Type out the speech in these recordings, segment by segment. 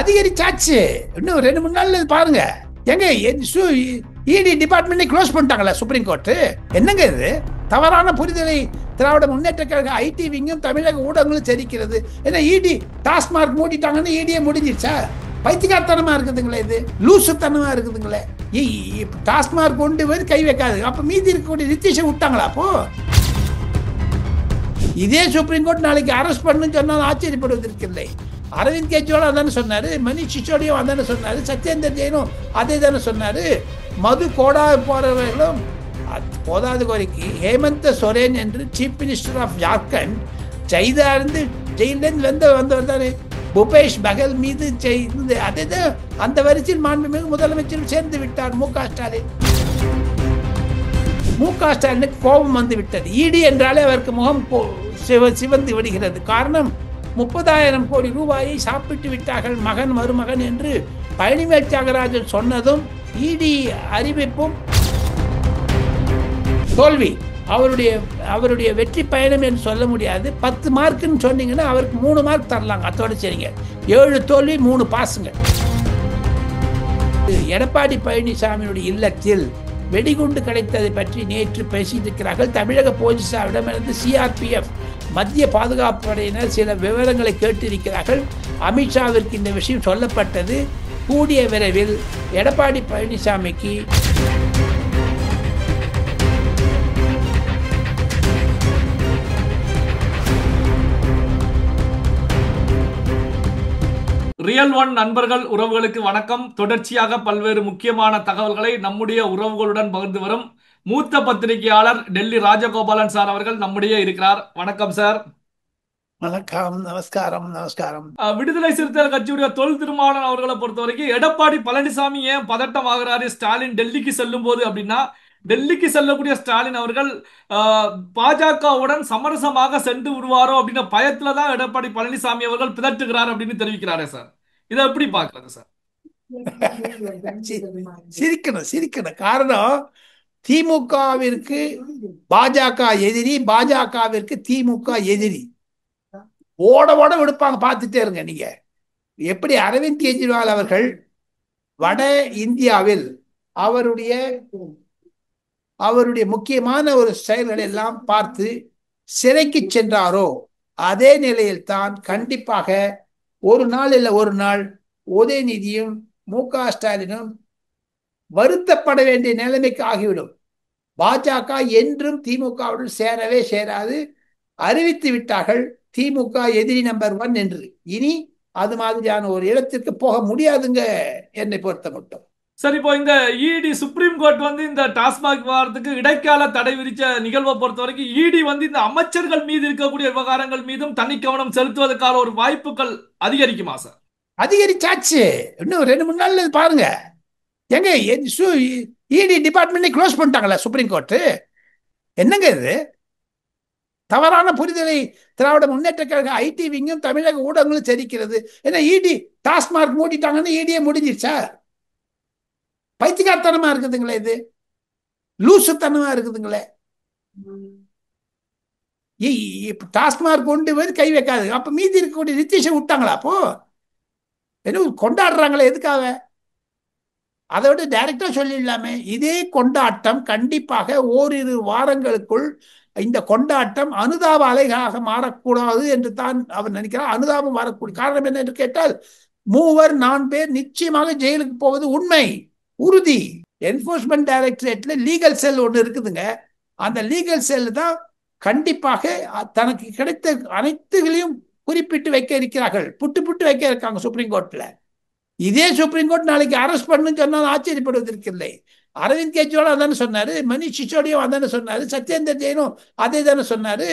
அதிகரிச்சாச்சு. இன்னும் 2-3 நாள்ல பாருங்க. எங்க இடி டிபார்ட்மெண்ட் க்ளோஸ் பண்ணிட்டாங்களா சுப்ரீம் கோர்ட்? என்னங்க இது? தவறான புரிதலை திராவிட முன்னேற்ற கழக ஐடி விங்கும் தமிழக ஊடகங்களும் தெரிக்கிறது. ஏன்னா இடி டாஸ்மார்க் மூடிட்டாங்கன்னு இடியே முடிஞ்சிருச்சா? பைத்தியக்காரத்தனமா இருக்குதுங்களே, இது லூசுத்தனமா இருக்குதுங்களே. டாஸ்மார்க் கொண்டு போய் கை வைக்காது, அப்ப மீதி இருக்கக்கூடிய நிதிஷை விட்டாங்களா? அப்போ இதே சுப்ரீம் கோர்ட் நாளைக்கு அரெஸ்ட் பண்ணுன்னு சொன்னால் ஆச்சரியப்படுவதற்கு இல்லை. அரவிந்த் கெஜ்ரிவால் அதானே சொன்னாரு, மணிஷ் சிசோடியும் அதானே சொன்னாரு, சத்யேந்தர் ஜெயினும் அதே தானே சொன்னாரு. மது கோடா போறவர்களும் போதாத குறைக்கு ஹேமந்த் சோரேன் என்று சீஃப் மினிஸ்டர் ஆஃப் ஜார்க்கண்ட் ஜெயிதா இருந்து ஜெயிலிருந்து வந்தவர் தானே. பூபேஷ் பகல் மீது அதே தான் அந்த வரிசையில் மாண்புமிகு முதலமைச்சர் சேர்ந்து விட்டார் மு.க. ஸ்டாலின். மு.க. ஸ்டாலினுக்கு கோபம் வந்து விட்டது. இடி என்றாலே அவருக்கு முகம் சிவந்து விடுகிறது. காரணம், 30,000 கோடி ரூபாயை சாப்பிட்டு விட்டார்கள் மகன் மருமகன் என்று பழனிவேல் தியாகராஜன் சொன்னதும் இடி அறிவிப்பும் தோல்வி. அவருடைய வெற்றி பயணம் என்று சொல்ல முடியாது. 10 மார்க்குன்னு சொன்னீங்கன்னா அவருக்கு 3 மார்க் தரலாங்க, அத்தோட சரிங்க. 7 தோல்வி 3 பாசுங்க. எடப்பாடி பழனிசாமியுடைய இல்லத்தில் வெடிகுண்டு கிடைத்ததை பற்றி நேற்று பேசியிருக்கிறார்கள். தமிழக போலீசாரிடமிருந்து சிஆர்பிஎஃப் மத்திய பாதுகாப்பு படையினர் சில விவரங்களை கேட்டிருக்கிறார்கள். அமித்ஷாவிற்கு இந்த விஷயம் சொல்லப்பட்டது. கூடிய விரைவில் எடப்பாடி பழனிசாமிக்கு ரியல் ஒன் நண்பர்கள் உறவுகளுக்கு வணக்கம். தொடர்ச்சியாக பல்வேறு முக்கியமான தகவல்களை நம்முடைய உறவுகளுடன் பகிர்ந்து வரும் மூத்த பத்திரிகையாளர் டெல்லி ராஜகோபாலன் சார் அவர்கள் நம்முடைய இருக்கிறார். வணக்கம் சார். வணக்கம், நமஸ்காரம். நமஸ்காரம். விடுதலை சிறுத்தைகள் கட்சியுடைய தொல் திருமாவளவன் அவர்களை பொறுத்த வரைக்கும் எடப்பாடி பழனிசாமி ஏன் பதட்டம் ஆகிறாரு ஸ்டாலின் டெல்லிக்கு செல்லும் போது அப்படின்னா, டெல்லிக்கு செல்லக்கூடிய ஸ்டாலின் அவர்கள் பாஜகவுடன் சமரசமாக சென்று விடுவாரோ அப்படின்ற பயத்துல தான் எடப்பாடி பழனிசாமி அவர்கள் பிதற்றுகிறார் அப்படின்னு தெரிவிக்கிறாரே சார். இதை எப்படி பாக்குறது சார்? சிரிக்கணும். காரணம், திமுகவிற்கு பாஜக எதிரி, பாஜகவிற்கு திமுக எதிரி. ஓட விடுப்பாங்க, பார்த்துட்டே இருங்க நீங்க. எப்படி அரவிந்த் கெஜ்ரிவால் அவர்கள் வட இந்தியாவில் அவருடைய முக்கியமான ஒரு செயல்களை எல்லாம் பார்த்து சிறைக்கு சென்றாரோ, அதே நிலையில் தான் கண்டிப்பாக ஒரு நாள் இல்லை ஒரு நாள் உதயநிதியும் மு.க. ஸ்டாலினும் வருத்தப்பட வேண்டிய நிலைமைக்கு ஆகிவிடும். பாஜக என்றும் திமுகவுடன் சேரவே சேராது, அறிவித்து விட்டார்கள் திமுக எதிரி நம்பர் 1 என்று. இனி அது மாதிரியான ஒரு இடத்திற்கு போக முடியாதுங்க, என்னை பொறுத்த மட்டும். சரி, இப்போ இந்த இடி சுப்ரீம் கோர்ட் இந்த டாஸ்மாக் விவகாரத்துக்கு இடைக்கால தடை விதிச்ச நிகழ்வை பொறுத்த வரைக்கும் இடி இந்த அமைச்சர்கள் மீது இருக்கக்கூடிய விவகாரங்கள் மீதும் தனி கவனம் செலுத்துவதற்கான ஒரு வாய்ப்புகள் அதிகரிக்குமா சார்? அதிகரிச்சாச்சு. இன்னும் 2-3 நாள்ல பாருங்க. எங்க இடி டிபார்ட்மெண்ட் க்ளோஸ் பண்ணிட்டாங்களா சுப்ரீம் கோர்ட்? என்னங்க இது? தவறான புரிதலை திராவிட முன்னேற்ற கழக ஐடி விங்கும் தமிழக ஊடகங்களும் தெரிக்கிறது. ஏன்னா இடி டாஸ்மார்க் மூடிட்டாங்கன்னு இடியே முடிஞ்சிருச்சா? பைத்தியக்காரத்தனமா இருக்குதுங்களே, இது லூசுத்தனமா இருக்குதுங்களே. டாஸ்மார்க் கொண்டு போய் கை வைக்காது, அப்ப மீதி இருக்கக்கூடிய நிதிஷை விட்டாங்களா? அப்போ என்ன கொண்டாடுறாங்களே, எதுக்காக? அதை விட டைரக்டா சொல்லிடலாமே. இதே கொண்டாட்டம் கண்டிப்பாக ஓரிரு வாரங்களுக்குள் இந்த கொண்டாட்டம் அனுதாப அலைகளாக மாறக்கூடாது என்று தான் அவர் நினைக்கிறார். அனுதாபம் வரக்கூடிய காரணம் என்ன என்று கேட்டால், 3-4 பேர் நிச்சயமாக ஜெயிலுக்கு போவது உண்மை, உறுதி. என்போர்ஸ்மெண்ட் டைரக்டரேட்ல லீகல் செல் ஒன்று இருக்குதுங்க. அந்த லீகல் செல் தான் கண்டிப்பாக தனக்கு கிடைத்த அனைத்துகளையும் குறிப்பிட்டு வைக்க இருக்கிறார்கள், புட்டு வைக்க இருக்காங்க சுப்ரீம் கோர்ட்ல. இதே சுப்ரீம் கோர்ட் நாளைக்கு அரெஸ்ட் பண்ணுன்னு சொன்னால் ஆச்சரியப்படுவதற்கு இல்லை. அரவிந்த் கெஜ்ரிவால் அதானே சொன்னாரு, மணிஷ் சிசோடியும் அதானே சொன்னாரு, சத்யேந்தர் ஜெயினும் அதே தானே சொன்னாரு.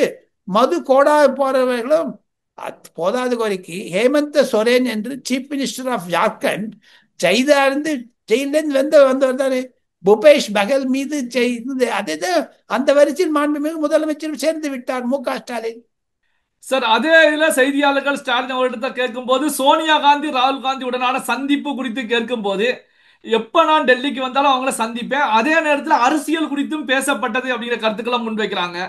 மது கோடா போறவர்களும் போதாத குறைக்கு ஹேமந்த் சோரேன் என்று சீஃப் மினிஸ்டர் ஆஃப் ஜார்க்கண்ட் ஜெயிதா இருந்து ஜெயிலிருந்து வந்தவர் தானே. பூபேஷ் பகல் மீது அதே தான் அந்த வரிசையில் மாண்புமிகு முதலமைச்சர் சேர்ந்து விட்டார் மு.க. ஸ்டாலின். சார், அதே இதுல செய்தியாளர்கள் ஸ்டாலின் அவர்கிட்ட கேட்கும் போது சோனியா காந்தி ராகுல் காந்தி உடனான சந்திப்பு குறித்து கேட்கும் போது, எப்ப நான் டெல்லிக்கு வந்தாலும் அவங்கள சந்திப்பேன், அதே நேரத்தில் அரசியல் குறித்தும் பேசப்பட்டது அப்படிங்கிற கருத்துக்களை முன்வைக்கிறாங்க.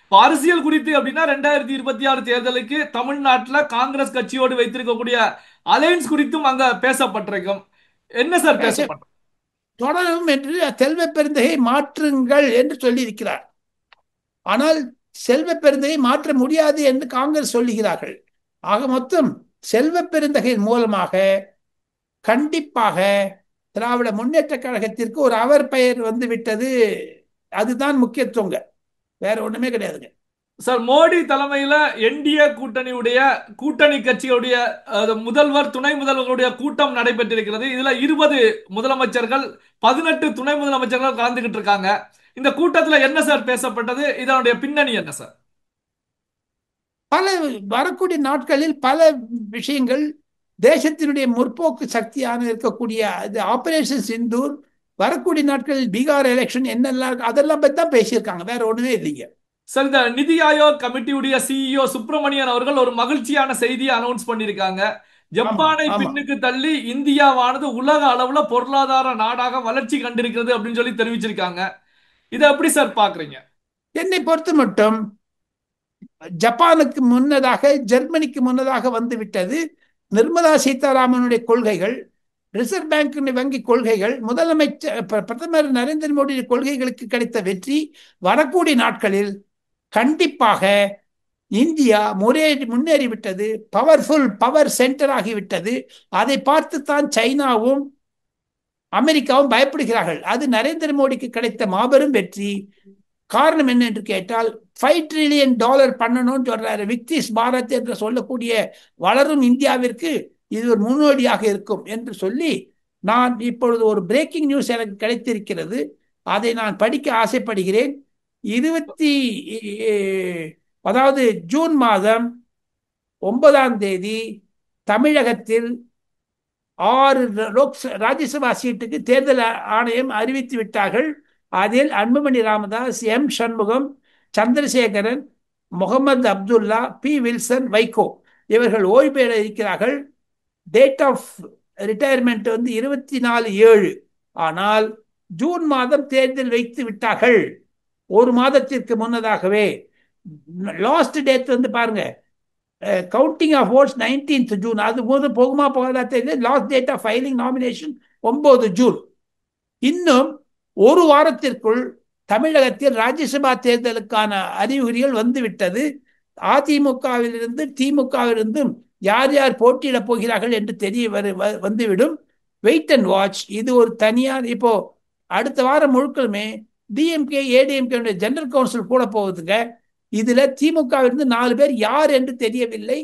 இப்போ அரசியல் குறித்து அப்படின்னா 2026 தேர்தலுக்கு தமிழ்நாட்டில் காங்கிரஸ் கட்சியோடு வைத்திருக்கக்கூடிய அலையன்ஸ் குறித்தும் அங்க பேசப்பட்டிருக்கும். என்ன சார் பேச பேசப்பட்டிருக்கு? தொடரும் என்று செல்வ பெருந்தகை மாற்றுங்கள் என்று சொல்லியிருக்கிறார். ஆனால் செல்வ பெருந்தகை மாற்ற முடியாது என்று காங்கிரஸ் சொல்லுகிறார்கள். ஆக மொத்தம் செல்வ பெருந்தகையின் மூலமாக கண்டிப்பாக திராவிட முன்னேற்ற கழகத்திற்கு ஒரு அவர் பெயர் வந்து விட்டது. அதுதான் முக்கியத்துவங்க, வேற ஒண்ணுமே கிடையாதுங்க. சார், மோடி தலைமையில என்டிஏ கூட்டணியுடைய கூட்டணி கட்சியுடைய முதல்வர் துணை முதல்வர்களுடைய கூட்டம் நடைபெற்றிருக்கிறது. இதுல 20 முதலமைச்சர்கள், 18 துணை முதலமைச்சர்கள் கலந்துகிட்டு இருக்காங்க. இந்த கூட்டத்துல என்ன சார் பேசப்பட்டது? இதனுடைய பின்னணி என்ன சார்? பல வரக்கூடிய நாட்களில் பல விஷயங்கள், தேசத்தினுடைய முற்போக்கு சக்தியான இருக்கக்கூடிய ஆபரேஷன் சிந்தூர், வரக்கூடிய நாட்களில் பீகார் எலெக்ஷன் என்னெல்லாம் அதெல்லாம் பத்தி தான் பேசியிருக்காங்க, வேற ஒண்ணுமே இல்லைங்க. சார், இந்த நிதி ஆயோக் கமிட்டியுடைய சிஇஓ சுப்பிரமணியன் அவர்கள் ஒரு மகிழ்ச்சியான செய்தியை அனௌன்ஸ் பண்ணியிருக்காங்க. ஆமா ஜப்பானை ஆமா. பின்னுக்கு தள்ளி இந்தியாவானது உலக அளவுல பொருளாதார நாடாக வளர்ச்சி கண்டிருக்கிறது அப்படின்னு சொல்லி தெரிவிச்சிருக்காங்க. இதை எப்படி சார் பாக்குறீங்க? என்னை பொறுத்த மட்டும் ஜப்பானுக்கு முன்னதாக, ஜெர்மனிக்கு முன்னதாக வந்து விட்டது நிர்மலா சீதாராமனுடைய கொள்கைகள், ரிசர்வ் பேங்க் வங்கி கொள்கைகள், முதலமைச்சர் பிரதமர் நரேந்திர மோடி கொள்கைகளுக்கு கிடைத்த வெற்றி வரக்கூடிய நாட்களில் கண்டிப்பாக இந்தியா முன்னேறிவிட்டது, பவர்ஃபுல் பவர் சென்டர் ஆகிவிட்டது. அதை பார்த்துத்தான் சைனாவும் அமெரிக்காவும் பயப்படுகிறார்கள். அது நரேந்திர மோடிக்கு கிடைத்த மாபெரும் வெற்றி. காரணம் என்ன என்று கேட்டால், $5 trillion பண்ணணும்னு சொல்றாரு. விக்சிஸ் பாரத் என்று சொல்லக்கூடிய வளரும் இந்தியாவிற்கு இது ஒரு முன்னோடியாக இருக்கும் என்று சொல்லி, நான் இப்பொழுது ஒரு பிரேக்கிங் நியூஸ் எனக்கு கிடைத்திருக்கிறது, அதை நான் படிக்க ஆசைப்படுகிறேன். 20 அதாவது ஜூன் மாதம் 9 தமிழகத்தில் 6 ராஜ்யசபா சீட்டுக்கு தேர்தல் ஆணையம் அறிவித்து விட்டார்கள். அதில் அன்புமணி ராமதாஸ், எம் சண்முகம், சந்திரசேகரன், முகமது அப்துல்லா, பி வில்சன், வைகோ இவர்கள் ஓய்வு பெற இருக்கிறார்கள். டேட் ஆஃப் ரிட்டையர்மெண்ட் வந்து 24/7. ஆனால் ஜூன் மாதம் தேர்தல் வைத்து விட்டார்கள், ஒரு மாதத்திற்கு முன்னதாகவே. லாஸ்ட் டேட் வந்து பாருங்க, counting of oats 19th June. அது போது போகுமா போகாதா தெரியல. Last date of filing nomination 9 June. இன்னும் ஒரு வாரத்திற்குள் தமிழகத்தில் ராஜ்யசபா தேர்தலுக்கான அறிகுறிகள் வந்துவிட்டது. அதிமுகவிலிருந்து திமுகவிலிருந்தும் யார் யார் போட்டியிடப் போகிறார்கள் என்று தெரிய வந்துவிடும். Wait and watch. இது ஒரு தனியார். இப்போ அடுத்த வாரம் முழுக்களுமே டிஎம்கே ஏடிஎம்கே ஜெனரல் கவுன்சில் கூட போகுதுங்க. இதுல திமுகவிலிருந்து 4 பேர் யார் என்று தெரியவில்லை.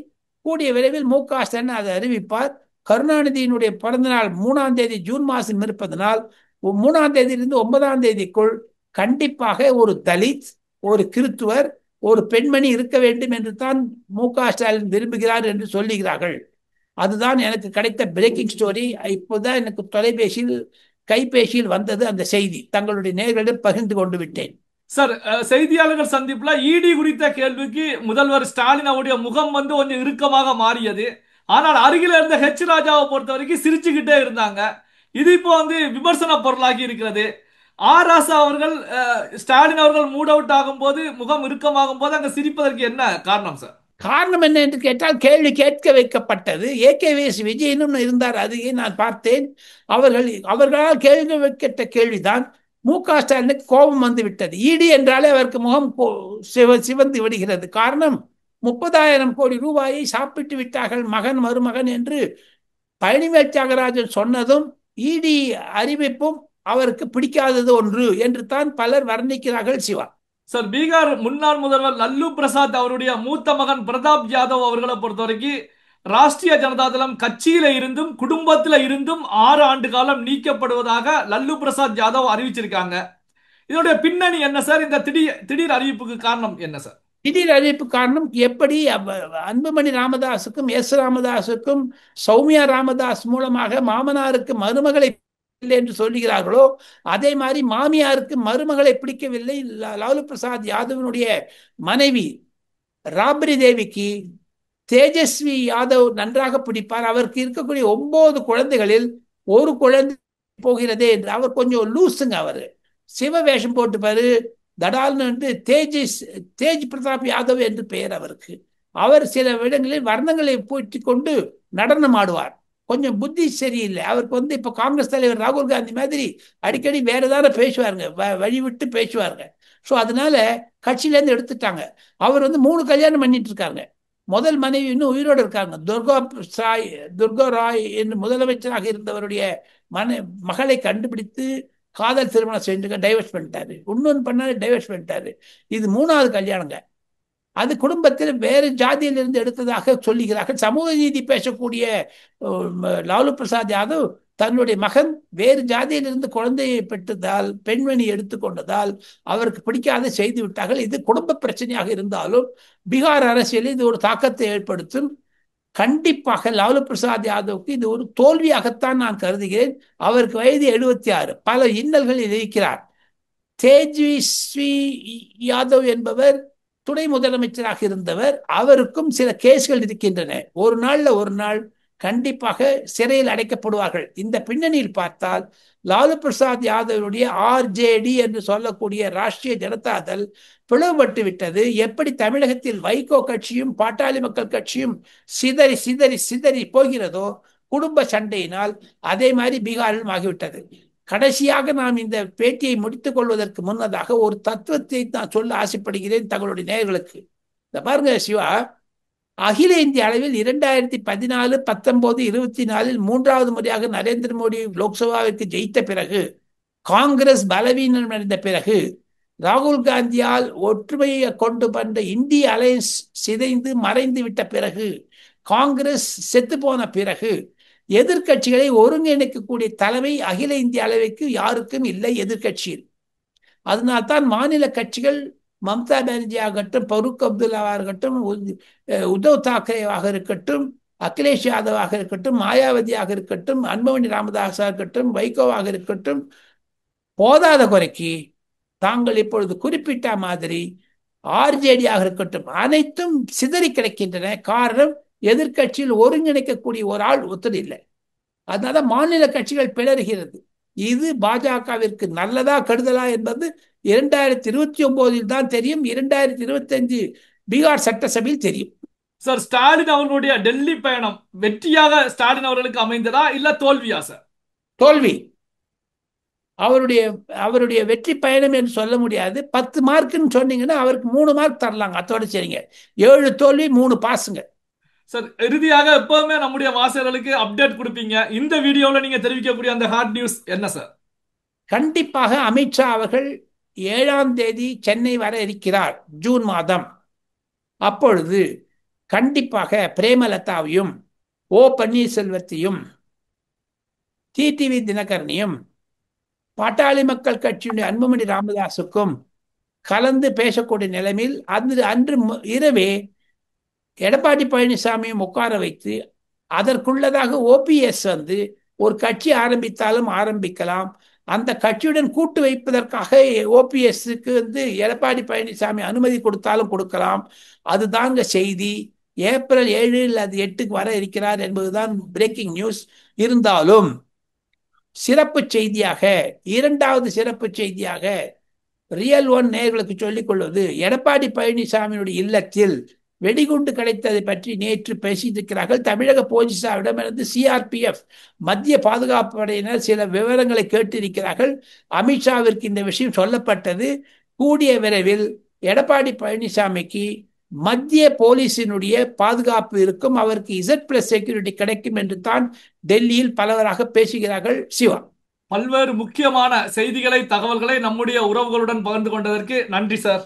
கூடிய விரைவில் மு.க.ஸ்டாலின் அதை அறிவிப்பார். கருணாநிதியினுடைய பிறந்த நாள் 3 ஜூன் மாதம் இருப்பதனால் 3 9 கண்டிப்பாக ஒரு தலித், ஒரு கிறித்துவர், ஒரு பெண்மணி இருக்க வேண்டும் என்று தான் மு.க.ஸ்டாலின் விரும்புகிறார் என்று சொல்லுகிறார்கள். அதுதான் எனக்கு கிடைத்த பிரேக்கிங் ஸ்டோரி. இப்போதான் எனக்கு தொலைபேசியில் கைபேசியில் வந்தது அந்த செய்தி. தங்களுடைய நேயர்களிடம் பகிர்ந்து கொண்டு விட்டேன். சார், செய்தியாளர்கள் சந்திப்புல இடி குறித்த கேள்விக்கு முதல்வர் ஸ்டாலின் அவருடைய முகம் வந்து கொஞ்சம் இறுக்கமாக மாறியது. ஆனால் அருகில இருந்த ஹெச் ராஜாவை பொறுத்த வரைக்கும் சிரிச்சுக்கிட்டே இருந்தாங்க. இது இப்போ வந்து விமர்சன பொருளாகி இருக்கிறது. ஆர் ராசா அவர்கள், ஸ்டாலின் அவர்கள் மூட் அவுட் ஆகும் போது, முகம் இறுக்கமாகும் போது அங்க சிரிப்பதற்கு என்ன காரணம் சார்? காரணம் என்ன என்று கேட்டால், கேள்வி கேட்க வைக்கப்பட்டது. ஏகேவிஎஸ் விஜயனும் இருந்தார், அதையே நான் பார்த்தேன். அவர்களால் கேள்வி வைக்கப்பட்ட கேள்விதான் மு.க.ஸ்டாலினுக்கு கோபம் வந்து விட்டது. இடி என்றாலே அவருக்கு முகம் சிவந்து விடுகிறது. காரணம், 30,000 கோடி ரூபாயை சாப்பிட்டு விட்டார்கள் மகன் மருமகன் என்று பழனிவேல் தியாகராஜன் சொன்னதும் இடி அறிவிப்பும் அவருக்கு பிடிக்காதது ஒன்று என்று தான் பலர் வர்ணிக்கிறார்கள். சிவா சார், பீகார் முன்னாள் முதல்வர் லல்லு பிரசாத் அவருடைய மூத்த மகன் பிரதாப் யாதவ் அவர்களை பொறுத்த வரைக்கும் ராஷ்டிரிய ஜனதா தளம் கட்சியில இருந்தும் குடும்பத்தில இருந்தும் 6 ஆண்டு காலம் நீக்கப்படுவதாக லல்லு பிரசாத் யாதவ் அறிவிச்சிருக்காங்க. இதோடைய பின்னணி என்ன சார்? இந்த திடீர் அறிவிப்புக்கு காரணம் என்ன சார்? திடீர் அறிவிப்பு காரணம், எப்படி அன்புமணி ராமதாஸுக்கும் எஸ் ராமதாஸுக்கும் சௌமியா ராமதாஸ் மூலமாக மாமனாருக்கு மருமகளை இல்லை என்று சொல்லுகிறார்களோ, அதே மாதிரி மாமியாருக்கு மருமகளை பிடிக்கவில்லை. லாலு பிரசாத் யாதவனுடைய மனைவி ராப்ரி தேவிக்கு தேஜஸ்வி யாதவ் நன்றாக பிடிப்பார். அவருக்கு இருக்கக்கூடிய 9 குழந்தைகளில் ஒரு குழந்தை போகிறதே என்று அவர் கொஞ்சம் லூசுங்க. அவர் சிவ வேஷம் போட்டுப்பாரு, தடால்னு தேஜ் பிரதாப் யாதவ் என்று பெயர் அவருக்கு. அவர் சில இடங்களில் வர்ணங்களை பூட்டி கொண்டு நடனம் ஆடுவார். கொஞ்சம் புத்தி சரியில்லை அவருக்கு. இப்ப காங்கிரஸ் தலைவர் ராகுல் காந்தி மாதிரி அடிக்கடி வேற ஏதாவது பேசுவாருங்க, வழி விட்டு பேசுவாருங்க. ஸோ அதனால கட்சியிலேருந்து எடுத்துட்டாங்க. அவர் 3 கல்யாணம் பண்ணிட்டு இருக்காங்க. முதல் மனைவி இன்னும் உயிரோடு இருக்காங்க. துர்கா ராய் என்று முதலமைச்சராக இருந்தவருடைய மகளை கண்டுபிடித்து காதல் திருமணம் செஞ்சு டைவர்ஸ் பண்ணிட்டாரு. இன்னொன்று பண்ணாரு, டைவர்ஸ் பண்ணிட்டாரு. இது 3வது கல்யாணங்க. அது குடும்பத்தில் வேறு ஜாதியிலிருந்து எடுத்ததாக சொல்லுகிறார்கள். சமூக நீதி பேசக்கூடிய லாலு பிரசாத் யாதவ் தன்னுடைய மகன் வேறு ஜாதியிலிருந்து குழந்தையை பெற்றதால், பெண்மணி எடுத்துக்கொண்டதால் அவருக்கு பிடிக்காத செய்து விட்டார்கள். இது குடும்ப பிரச்சனையாக இருந்தாலும் பீகார் அரசியலில் இது ஒரு தாக்கத்தை ஏற்படுத்தும். கண்டிப்பாக லாலு பிரசாத் யாதவுக்கு இது ஒரு தோல்வியாகத்தான் நான் கருதுகிறேன். அவருக்கு வயது 76, பல இன்னல்களில் இருக்கிறார். தேஜஸ்வி யாதவ் என்பவர் துணை முதலமைச்சராக இருந்தவர். அவருக்கும் சில கேஸ்கள் இருக்கின்றன. ஒரு நாள் கண்டிப்பாக சிறையில் அடைக்கப்படுவார்கள். இந்த பின்னணியில் பார்த்தால் லாலு பிரசாத் யாதவருடைய ஆர்ஜேடி என்று சொல்லக்கூடிய ராஷ்டிரிய ஜனதா தள் பிளவுபட்டு விட்டது. எப்படி தமிழகத்தில் வைகோ கட்சியும் பாட்டாளி மக்கள் கட்சியும் சிதறி சிதறி சிதறி போகிறதோ குடும்ப சண்டையினால், அதே மாதிரி பீகாரிலும் ஆகிவிட்டது. கடைசியாக நாம் இந்த பேட்டியை முடித்துக் கொள்வதற்கு முன்னதாக ஒரு தத்துவத்தை நான் சொல்ல ஆசைப்படுகிறேன் தங்களுடைய நேயர்களுக்கு. இந்த பாருங்க சிவா, அகில இந்திய அளவில் 2014, 19, 24 3வது முறையாக நரேந்திர மோடி லோக்சபாவிற்கு ஜெயித்த பிறகு, காங்கிரஸ் பலவீனம் அடைந்த பிறகு, ராகுல் காந்தியால் ஒற்றுமையை கொண்டு வந்த இந்திய அலையன்ஸ் சிதைந்து மறைந்து விட்ட பிறகு, காங்கிரஸ் செத்து போன பிறகு, எதிர்கட்சிகளை ஒருங்கிணைக்கக்கூடிய தலைமை அகில இந்திய அளவிற்கு யாருக்கும் இல்லை எதிர்கட்சியில். அதனால்தான் மாநில கட்சிகள் மம்தா பானர்ஜி ஆகட்டும், பரூக் அப்துல்லாவாக இருக்கட்டும், உத்தவ் தாக்கரேவாக இருக்கட்டும், அகிலேஷ் யாதவாக இருக்கட்டும், மாயாவதியாக இருக்கட்டும், அன்புமணி ராமதாஸாக இருக்கட்டும், வைகோவாக இருக்கட்டும், போதாத குறைக்கு தாங்கள் இப்பொழுது குறிப்பிட்ட மாதிரி ஆர்ஜேடியாக இருக்கட்டும், அனைத்தும் சிதறி கிடைக்கின்றன. காரணம், எதிர்கட்சியில் ஒருங்கிணைக்கக்கூடிய ஒரு ஆள் ஒத்தர் இல்லை. அதனால மாநில கட்சிகள் பிளறுகிறது. இது பாஜகவிற்கு நல்லதா கெடுதலா என்பது 2029 தான் தெரியும். 2025 பீகார் சட்டசபையில் தெரியும். சார், ஸ்டாலின் அவர்களுடைய டெல்லி பயணம் வெற்றியாக ஸ்டாலின் அவர்களுக்கு அமைந்ததா இல்ல தோல்வியா சார்? தோல்வி. அவருடைய வெற்றி பயணம் என்று சொல்ல முடியாது. 10 மார்க்குன்னு சொன்னீங்கன்னா அவருக்கு 3 மார்க் தரலாங்க. அதோட சரிங்க. 7 தோல்வி 3 பாஸுங்க. சார், இறுதியாக எப்பவுமே நம்முடைய வாசகர்களுக்கு அப்டேட் கொடுப்பீங்க. இந்த வீடியோவில் நீங்க தெரிவிக்கக்கூடிய அந்த ஹாட் நியூஸ் என்ன சார்? கண்டிப்பாக அமித்ஷா அவர்கள் 7ஆம் தேதி சென்னை வர இருக்கிறார், ஜூன் மாதம். அப்பொழுது கண்டிப்பாக பிரேமலதாவையும் ஓ பன்னீர்செல்வத்தையும் டிடிவி தினகரனையும் பாட்டாளி மக்கள் கட்சியுடைய அன்புமணி ராமதாஸுக்கும் கலந்து பேசக்கூடிய நிலைமையில் அன்று இரவே எடப்பாடி பழனிசாமியும் உட்கார வைத்து அதற்குள்ளதாக ஓபிஎஸ் ஒரு கட்சி ஆரம்பித்தாலும் ஆரம்பிக்கலாம், அந்த கட்சியுடன் கூட்டு வைப்பதற்காக ஓபிஎஸ்க்கு எடப்பாடி பழனிசாமி அனுமதி கொடுத்தாலும் கொடுக்கலாம். அதுதாங்க செய்தி. ஏப்ரல் 7 அல்லது 8க்கு வர இருக்கிறார் என்பதுதான் பிரேக்கிங் நியூஸ். இருந்தாலும் சிறப்பு செய்தியாக, 2வது சிறப்பு செய்தியாக ரியல் ஒன் நேயர்களுக்கு சொல்லிக் கொள்வது, எடப்பாடி பழனிசாமியுடைய இல்லத்தில் வெடிகுண்டு கிடைத்ததை பற்றி நேற்று பேசியிருக்கிறார்கள். தமிழக போலீசாரிடமிருந்து சிஆர்பிஎஃப் மத்திய பாதுகாப்பு படையினர் சில விவரங்களை கேட்டிருக்கிறார்கள். அமித்ஷாவிற்கு இந்த விஷயம் சொல்லப்பட்டது. கூடிய விரைவில் எடப்பாடி பழனிசாமிக்கு மத்திய போலீசினுடைய பாதுகாப்பு இருக்கும், அவருக்கு Z+ செக்யூரிட்டி கிடைக்கும் என்று தான் டெல்லியில் பலவராக பேசுகிறார்கள். சிவா, பல்வேறு முக்கியமான செய்திகளை, தகவல்களை நம்முடைய உறவுகளுடன் பகிர்ந்து கொண்டதற்கு நன்றி சார்.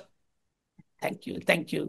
தேங்க்யூ.